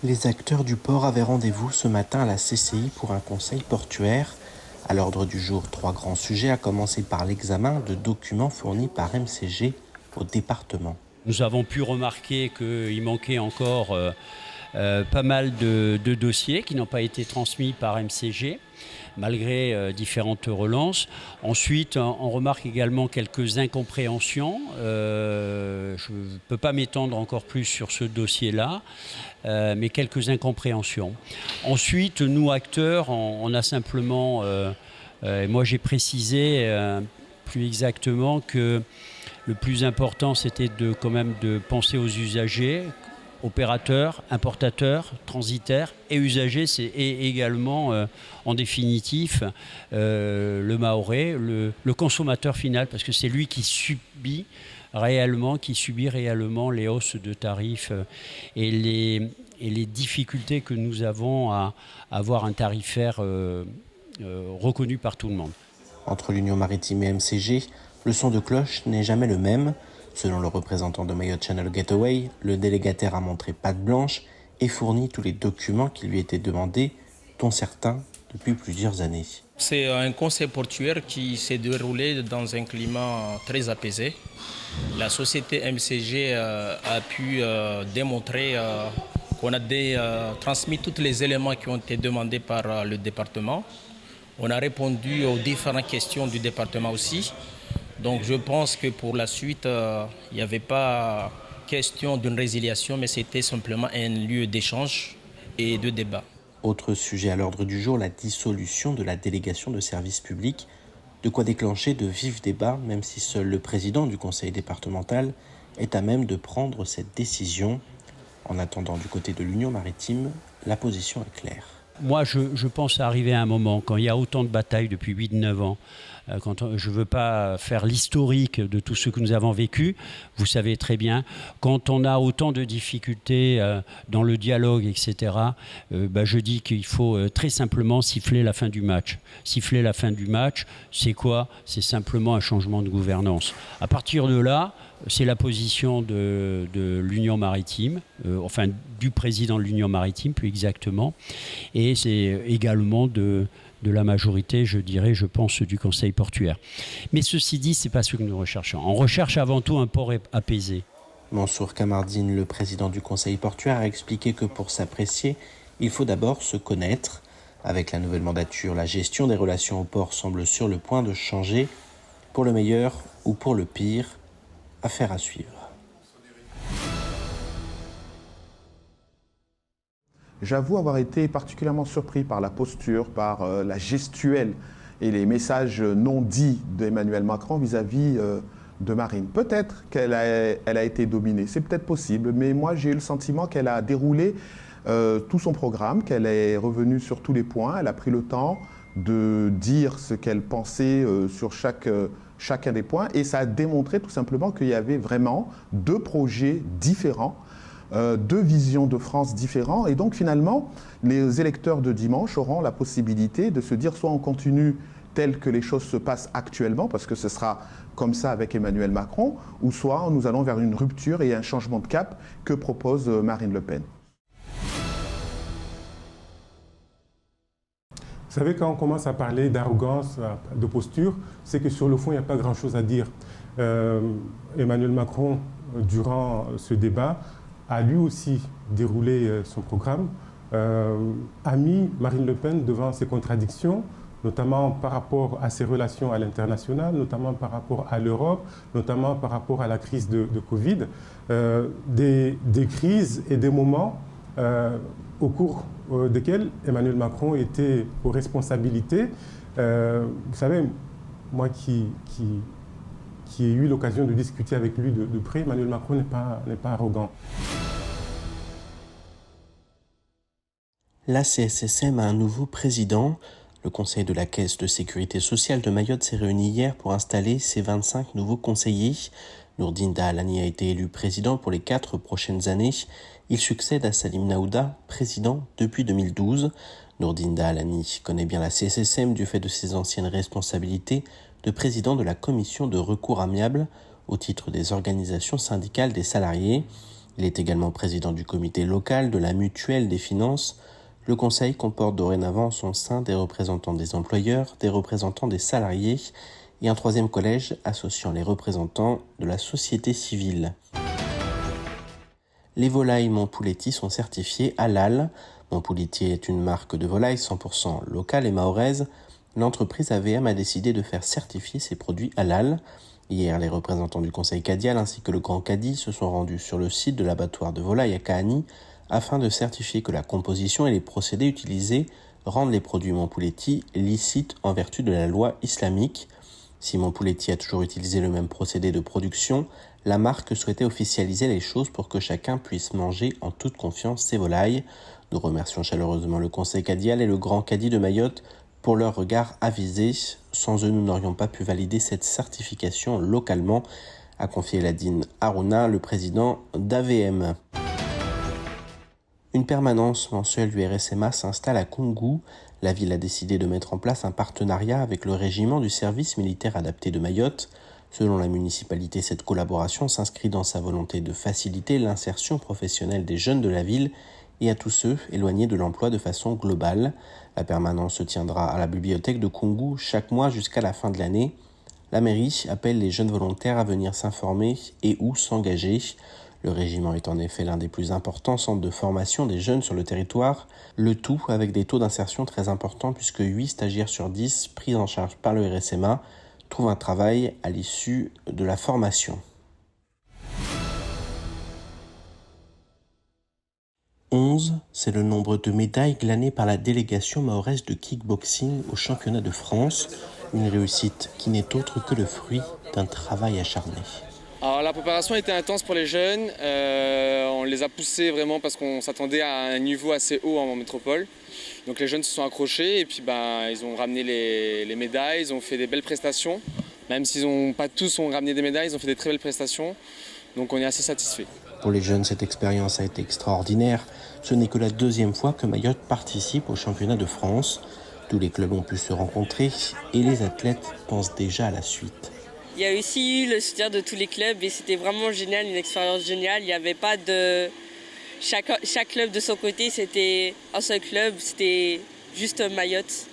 Les acteurs du port avaient rendez-vous ce matin à la CCI pour un conseil portuaire. À l'ordre du jour, 3 grands sujets, à commencer par l'examen de documents fournis par MCG au département. Nous avons pu remarquer qu'il manquait encore pas mal de dossiers qui n'ont pas été transmis par MCG, malgré différentes relances. Ensuite, on remarque également quelques incompréhensions. Je ne peux pas m'étendre encore plus sur ce dossier-là, mais quelques incompréhensions. Ensuite, nous, acteurs, on a simplement... moi, j'ai précisé plus exactement que le plus important, c'était quand même de penser aux usagers, opérateurs, importateurs, transitaires et usagers, et également, en définitif, le Mahorais, le consommateur final, parce que c'est lui qui subit réellement les hausses de tarifs et les difficultés que nous avons à avoir un tarifaire reconnu par tout le monde. Entre l'Union Maritime et MCG, le son de cloche n'est jamais le même. Selon le représentant de Mayotte Channel Gateway, le délégataire a montré patte blanche et fourni tous les documents qui lui étaient demandés, dont certains depuis plusieurs années. C'est un conseil portuaire qui s'est déroulé dans un climat très apaisé. La société MCG a pu démontrer qu'on a transmis tous les éléments qui ont été demandés par le département. On a répondu aux différentes questions du département aussi. Donc je pense que pour la suite, il n'y avait pas question d'une résiliation, mais c'était simplement un lieu d'échange et de débat. Autre sujet à l'ordre du jour, la dissolution de la délégation de service public. De quoi déclencher de vifs débats, même si seul le président du conseil départemental est à même de prendre cette décision. En attendant, du côté de l'Union Maritime, la position est claire. Moi, je pense arriver à un moment, quand il y a autant de batailles depuis 8-9 ans, je ne veux pas faire l'historique de tout ce que nous avons vécu, vous savez très bien, quand on a autant de difficultés dans le dialogue, etc., je dis qu'il faut très simplement siffler la fin du match. Siffler la fin du match, c'est quoi ? C'est simplement un changement de gouvernance. À partir de là, c'est la position de l'Union Maritime, du président de l'Union Maritime plus exactement, et c'est également de la majorité, je pense, du Conseil portuaire. Mais ceci dit, ce n'est pas ce que nous recherchons. On recherche avant tout un port apaisé. Mansour Kamardine, le président du Conseil portuaire, a expliqué que pour s'apprécier, il faut d'abord se connaître. Avec la nouvelle mandature, la gestion des relations au port semble sur le point de changer, pour le meilleur ou pour le pire. Affaire à suivre. J'avoue avoir été particulièrement surpris par la posture, par la gestuelle et les messages non dits d'Emmanuel Macron vis-à-vis de Marine. Peut-être qu'elle a été dominée, c'est peut-être possible, mais moi j'ai eu le sentiment qu'elle a déroulé tout son programme, qu'elle est revenue sur tous les points, elle a pris le temps de dire ce qu'elle pensait sur chacun des points, et ça a démontré tout simplement qu'il y avait vraiment 2 projets différents, 2 visions de France différentes, et donc finalement les électeurs de dimanche auront la possibilité de se dire soit on continue tel que les choses se passent actuellement, parce que ce sera comme ça avec Emmanuel Macron, ou soit nous allons vers une rupture et un changement de cap que propose Marine Le Pen. Vous savez, quand on commence à parler d'arrogance, de posture, c'est que sur le fond, il n'y a pas grand-chose à dire. Emmanuel Macron, durant ce débat, a lui aussi déroulé son programme, a mis Marine Le Pen devant ses contradictions, notamment par rapport à ses relations à l'international, notamment par rapport à l'Europe, notamment par rapport à la crise de Covid, des crises et des moments au cours desquels Emmanuel Macron était aux responsabilités. Vous savez, moi qui ai eu l'occasion de discuter avec lui de près, Emmanuel Macron n'est pas arrogant. La CSSM a un nouveau président. Le Conseil de la Caisse de sécurité sociale de Mayotte s'est réuni hier pour installer ses 25 nouveaux conseillers. Nourdine Dahalani a été élu président pour les 4 prochaines années. Il succède à Salim Naouda, président depuis 2012. Nourdine Dahalani connaît bien la CSSM du fait de ses anciennes responsabilités de président de la commission de recours amiable au titre des organisations syndicales des salariés. Il est également président du comité local de la Mutuelle des finances. Le conseil comporte dorénavant en son sein des représentants des employeurs, des représentants des salariés et un troisième collège associant les représentants de la société civile. Les volailles Montpouletti sont certifiées halal. Montpouletti est une marque de volailles 100% locale et mahoraise. L'entreprise AVM a décidé de faire certifier ses produits halal. Hier, les représentants du conseil cadial ainsi que le grand cadi se sont rendus sur le site de l'abattoir de volailles à Kahani afin de certifier que la composition et les procédés utilisés rendent les produits Montpouletti licites en vertu de la loi islamique. Si Montpouletti a toujours utilisé le même procédé de production, la marque souhaitait officialiser les choses pour que chacun puisse manger en toute confiance ses volailles. Nous remercions chaleureusement le conseil cadial et le grand cadi de Mayotte pour leur regard avisé. Sans eux, nous n'aurions pas pu valider cette certification localement, a confié Ladine Harouna, le président d'AVM. Une permanence mensuelle du RSMA s'installe à Koungou. La ville a décidé de mettre en place un partenariat avec le régiment du service militaire adapté de Mayotte. Selon la municipalité, cette collaboration s'inscrit dans sa volonté de faciliter l'insertion professionnelle des jeunes de la ville et à tous ceux éloignés de l'emploi de façon globale. La permanence se tiendra à la bibliothèque de Koungou chaque mois jusqu'à la fin de l'année. La mairie appelle les jeunes volontaires à venir s'informer et ou s'engager. Le régiment est en effet l'un des plus importants centres de formation des jeunes sur le territoire, le tout avec des taux d'insertion très importants puisque 8 stagiaires sur 10 pris en charge par le RSMA trouvent un travail à l'issue de la formation. 11, c'est le nombre de médailles glanées par la délégation mahoraise de kickboxing au championnat de France, une réussite qui n'est autre que le fruit d'un travail acharné. Alors la préparation était intense pour les jeunes, on les a poussés vraiment parce qu'on s'attendait à un niveau assez haut en métropole. Donc les jeunes se sont accrochés et puis ils ont ramené les médailles, ils ont fait des belles prestations. Même s'ils n'ont pas tous ramené des médailles, ils ont fait des très belles prestations. Donc on est assez satisfait. Pour les jeunes, cette expérience a été extraordinaire. Ce n'est que la deuxième fois que Mayotte participe au championnat de France. Tous les clubs ont pu se rencontrer et les athlètes pensent déjà à la suite. Il y a aussi eu le soutien de tous les clubs et c'était vraiment génial, une expérience géniale. Il n'y avait pas de... Chaque club de son côté, c'était un seul club, c'était juste Mayotte.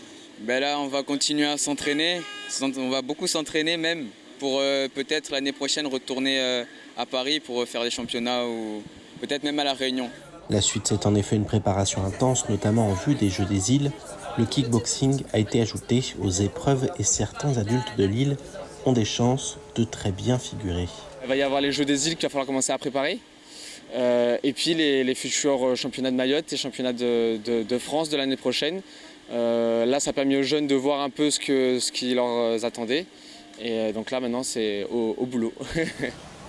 Là, on va continuer à s'entraîner. On va beaucoup s'entraîner même pour peut-être l'année prochaine retourner à Paris pour faire des championnats ou peut-être même à La Réunion. La suite, c'est en effet une préparation intense, notamment en vue des Jeux des îles. Le kickboxing a été ajouté aux épreuves et certains adultes de l'île ont des chances de très bien figurer. Il va y avoir les Jeux des îles qu'il va falloir commencer à préparer. Et puis les futurs championnats de Mayotte et championnats de France de l'année prochaine. Là, ça a permis aux jeunes de voir un peu ce qui leur attendait. Et donc là, maintenant, c'est au boulot.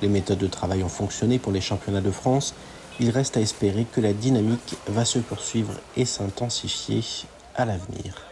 Les méthodes de travail ont fonctionné pour les championnats de France. Il reste à espérer que la dynamique va se poursuivre et s'intensifier à l'avenir.